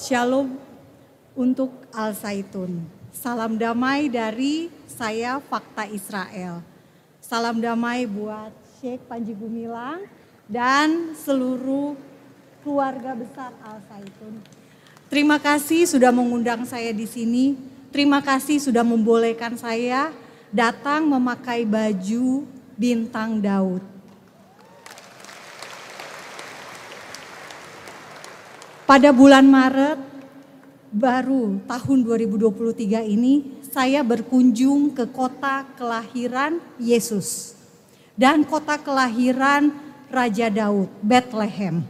Shalom untuk Al-Zaitun. Salam damai dari saya Fakta Israel. Salam damai buat Sheikh Panji Gumilang dan seluruh keluarga besar Al-Zaitun. Terima kasih sudah mengundang saya di sini. Terima kasih sudah membolehkan saya datang memakai baju bintang Daud. Pada bulan Maret baru tahun 2023 ini saya berkunjung ke kota kelahiran Yesus dan kota kelahiran Raja Daud, Bethlehem.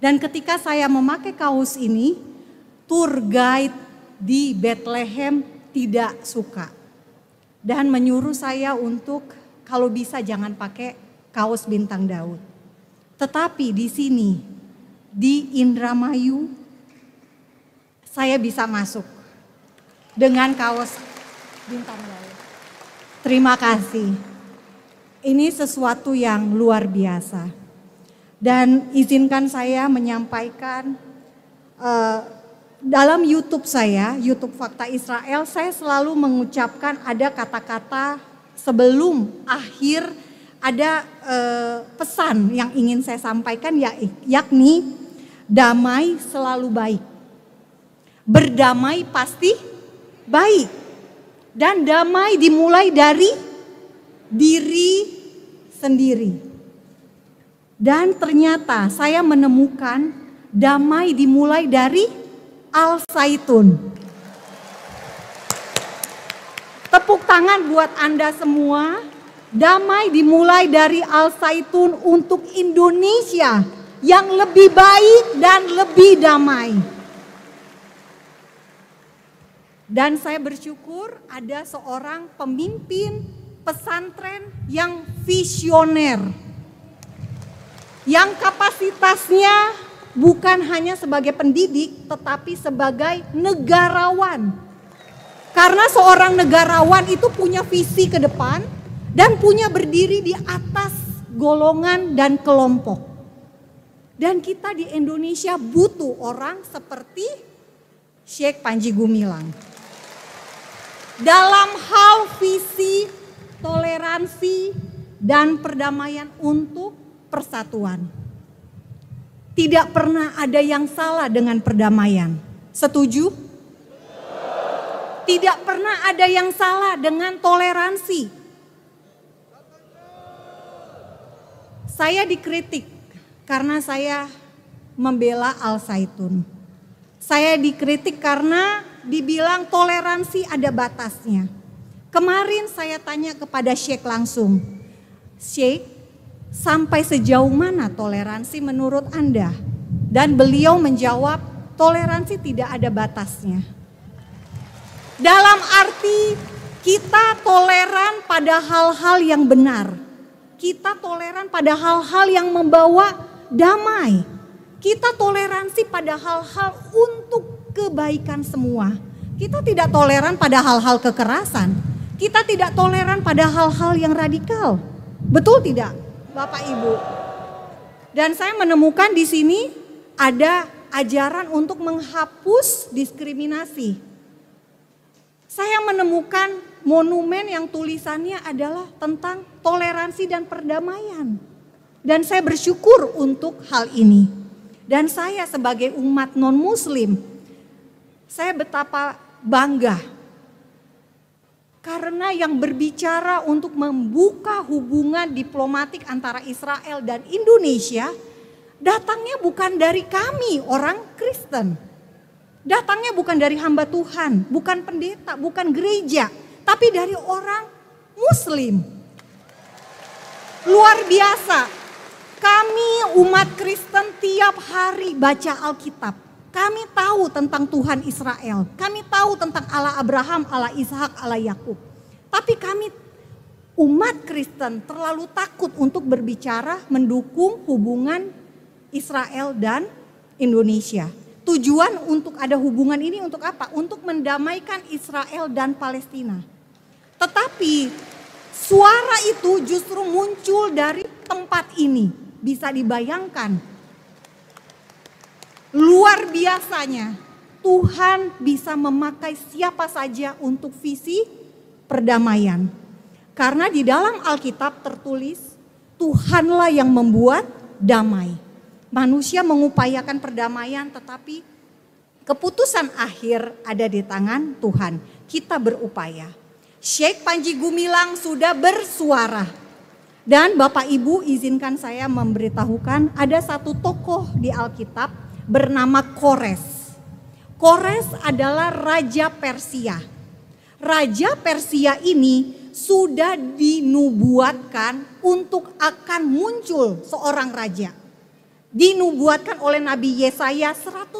Dan ketika saya memakai kaos ini, tour guide di Bethlehem tidak suka dan menyuruh saya untuk kalau bisa jangan pakai kaos bintang Daud. Tetapi di sini di Indramayu saya bisa masuk dengan kaos bintang Daud. Terima kasih. Ini sesuatu yang luar biasa. Dan izinkan saya menyampaikan dalam YouTube saya, YouTube Fakta Israel, saya selalu mengucapkan ada kata-kata sebelum akhir ada pesan yang ingin saya sampaikan yakni damai selalu baik. Berdamai pasti baik. Dan damai dimulai dari diri sendiri. Dan ternyata saya menemukan damai dimulai dari Al-Zaitun. Tepuk tangan buat Anda semua. Damai dimulai dari Al-Zaitun untuk Indonesia yang lebih baik dan lebih damai. Dan saya bersyukur ada seorang pemimpin pesantren yang visioner. Yang kapasitasnya bukan hanya sebagai pendidik tetapi sebagai negarawan. Karena seorang negarawan itu punya visi ke depan dan punya berdiri di atas golongan dan kelompok. Dan kita di Indonesia butuh orang seperti Sheikh Panji Gumilang. Dalam hal visi, toleransi, dan perdamaian untuk persatuan. Tidak pernah ada yang salah dengan perdamaian. Setuju? Tidak pernah ada yang salah dengan toleransi. Saya dikritik karena saya membela Al-Zaitun. Saya dikritik karena dibilang toleransi ada batasnya. Kemarin saya tanya kepada Sheikh langsung, Sheikh, sampai sejauh mana toleransi menurut Anda? Dan beliau menjawab, toleransi tidak ada batasnya. Dalam arti kita toleran pada hal-hal yang benar. Kita toleran pada hal-hal yang membawa damai. Kita toleransi pada hal-hal untuk kebaikan semua. Kita tidak toleran pada hal-hal kekerasan. Kita tidak toleran pada hal-hal yang radikal. Betul tidak, Bapak Ibu? Dan saya menemukan di sini ada ajaran untuk menghapus diskriminasi. Saya menemukan monumen yang tulisannya adalah tentang toleransi dan perdamaian. Dan saya bersyukur untuk hal ini. Dan saya sebagai umat non-muslim, saya betapa bangga. Karena yang berbicara untuk membuka hubungan diplomatik antara Israel dan Indonesia, datangnya bukan dari kami orang Kristen. Datangnya bukan dari hamba Tuhan, bukan pendeta, bukan gereja, tapi dari orang Muslim. Luar biasa. Kami umat Kristen tiap hari baca Alkitab. Kami tahu tentang Tuhan Israel. Kami tahu tentang Allah Abraham, Allah Ishak, Allah Yakub. Tapi kami umat Kristen terlalu takut untuk berbicara mendukung hubungan Israel dan Indonesia. Tujuan untuk ada hubungan ini untuk apa? Untuk mendamaikan Israel dan Palestina. Tetapi suara itu justru muncul dari tempat ini. Bisa dibayangkan luar biasanya Tuhan bisa memakai siapa saja untuk visi perdamaian. Karena di dalam Alkitab tertulis, Tuhanlah yang membuat damai. Manusia mengupayakan perdamaian, tetapi keputusan akhir ada di tangan Tuhan. Kita berupaya. Syekh Panji Gumilang sudah bersuara. Dan Bapak Ibu izinkan saya memberitahukan ada satu tokoh di Alkitab bernama Kores. Kores adalah Raja Persia. Raja Persia ini sudah dinubuatkan untuk akan muncul seorang raja. Dinubuatkan oleh Nabi Yesaya 150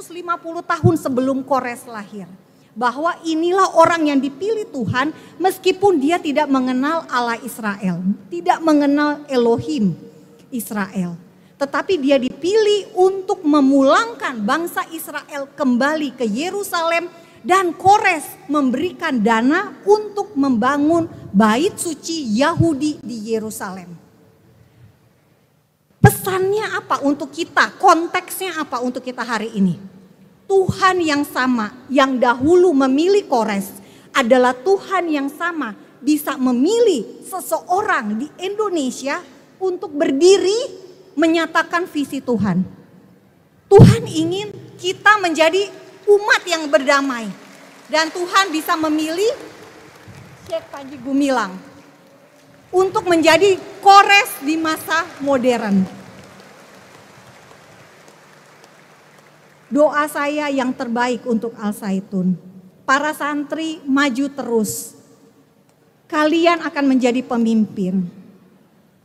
tahun sebelum Kores lahir. Bahwa inilah orang yang dipilih Tuhan meskipun dia tidak mengenal Allah Israel. Tidak mengenal Elohim Israel. Tetapi dia dipilih untuk memulangkan bangsa Israel kembali ke Yerusalem. Dan Kores memberikan dana untuk membangun bait suci Yahudi di Yerusalem. Pesannya apa untuk kita? Konteksnya apa untuk kita hari ini? Tuhan yang sama yang dahulu memilih Kores adalah Tuhan yang sama bisa memilih seseorang di Indonesia untuk berdiri menyatakan visi Tuhan. Tuhan ingin kita menjadi umat yang berdamai. Dan Tuhan bisa memilih Syekh Panji Gumilang untuk menjadi Kores di masa modern. Doa saya yang terbaik untuk Al-Zaitun. Para santri maju terus. Kalian akan menjadi pemimpin.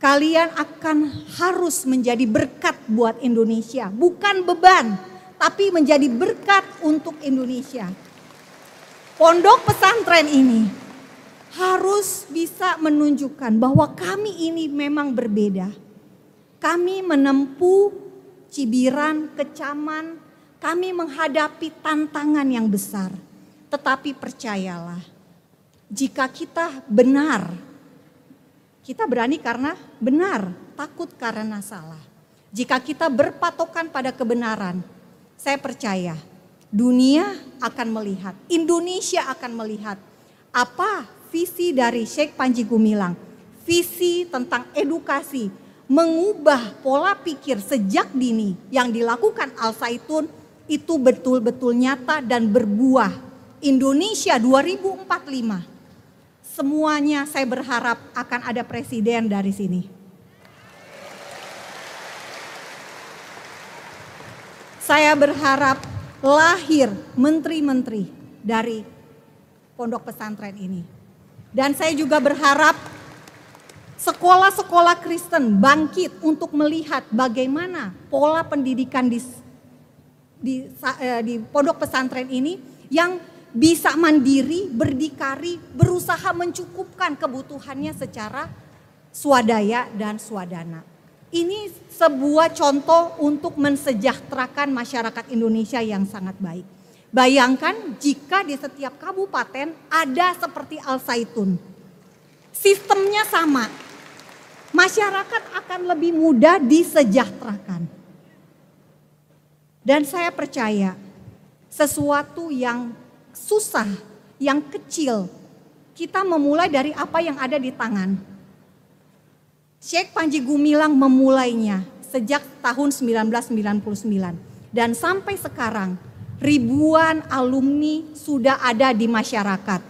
Kalian akan harus menjadi berkat buat Indonesia. Bukan beban, tapi menjadi berkat untuk Indonesia. Pondok pesantren ini harus bisa menunjukkan bahwa kami ini memang berbeda. Kami menempuh cibiran, kecaman, kami menghadapi tantangan yang besar. Tetapi percayalah, jika kita benar, kita berani karena benar, takut karena salah. Jika kita berpatokan pada kebenaran, saya percaya dunia akan melihat, Indonesia akan melihat apa visi dari Syekh Panji Gumilang. Visi tentang edukasi, mengubah pola pikir sejak dini yang dilakukan Al-Zaitun itu betul-betul nyata dan berbuah. Indonesia 2045. Semuanya saya berharap akan ada presiden dari sini. Saya berharap lahir menteri-menteri dari pondok pesantren ini. Dan saya juga berharap sekolah-sekolah Kristen bangkit untuk melihat bagaimana pola pendidikan di pondok pesantren ini yang bisa mandiri, berdikari, berusaha mencukupkan kebutuhannya secara swadaya dan swadana. Ini sebuah contoh untuk mensejahterakan masyarakat Indonesia yang sangat baik. Bayangkan jika di setiap kabupaten ada seperti Al-Zaitun. Sistemnya sama. Masyarakat akan lebih mudah disejahterakan. Dan saya percaya sesuatu yang susah, yang kecil, kita memulai dari apa yang ada di tangan. Syekh Panji Gumilang memulainya sejak tahun 1999 dan sampai sekarang ribuan alumni sudah ada di masyarakat.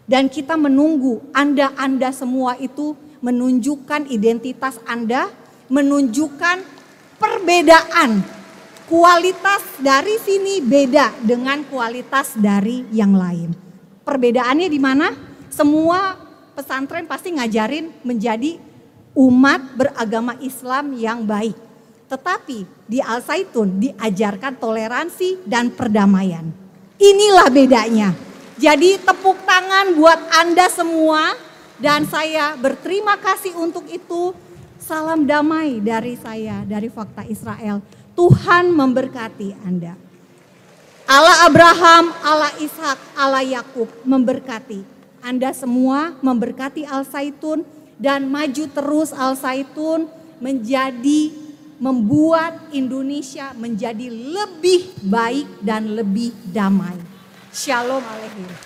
Dan kita menunggu Anda semua itu menunjukkan identitas Anda, menunjukkan perbedaan. Kualitas dari sini beda dengan kualitas dari yang lain. Perbedaannya di mana? Semua pesantren pasti ngajarin menjadi umat beragama Islam yang baik. Tetapi di Al-Zaitun diajarkan toleransi dan perdamaian. Inilah bedanya. Jadi tepuk tangan buat Anda semua dan saya berterima kasih untuk itu. Salam damai dari saya, dari Fakta Israel. Tuhan memberkati Anda. Allah Abraham, Allah Ishak, Allah Yakub memberkati Anda semua, memberkati Al-Zaitun dan maju terus Al-Zaitun menjadi membuat Indonesia menjadi lebih baik dan lebih damai. Shalom Alaikum.